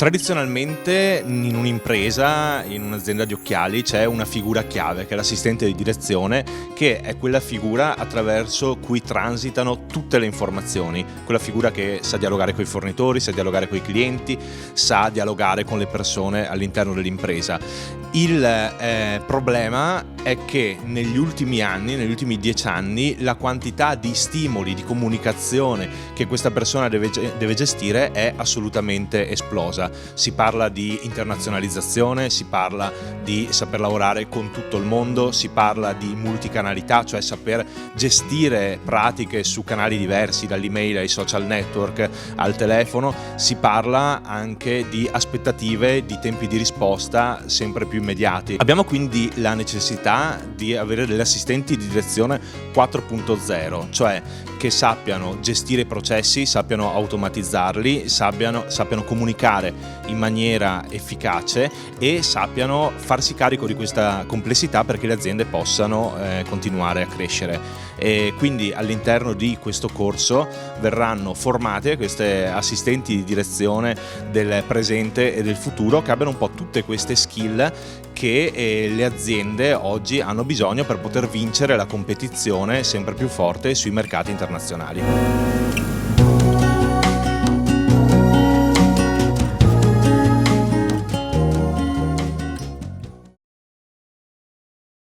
Tradizionalmente in un'impresa, in un'azienda di occhiali, c'è una figura chiave che è l'assistente di direzione, che è quella figura attraverso cui transitano tutte le informazioni, quella figura che sa dialogare con i fornitori, sa dialogare con i clienti, sa dialogare con le persone all'interno dell'impresa. Il problema è che negli ultimi anni, negli ultimi 10 anni, la quantità di stimoli, di comunicazione che questa persona deve gestire è assolutamente esplosa. Si parla di internazionalizzazione, si parla di saper lavorare con tutto il mondo, si parla di multicanalità, cioè saper gestire pratiche su canali diversi, dall'email ai social network al telefono. Si parla anche di aspettative, di tempi di risposta sempre più immediati. Abbiamo quindi la necessità di avere degli assistenti di direzione 4.0, cioè che sappiano gestire i processi, sappiano automatizzarli, sappiano comunicare in maniera efficace e sappiano farsi carico di questa complessità perché le aziende possano continuare a crescere. E quindi all'interno di questo corso verranno formate queste assistenti di direzione del presente e del futuro, che abbiano un po' tutte queste skill che le aziende oggi hanno bisogno per poter vincere la competizione sempre più forte sui mercati internazionali.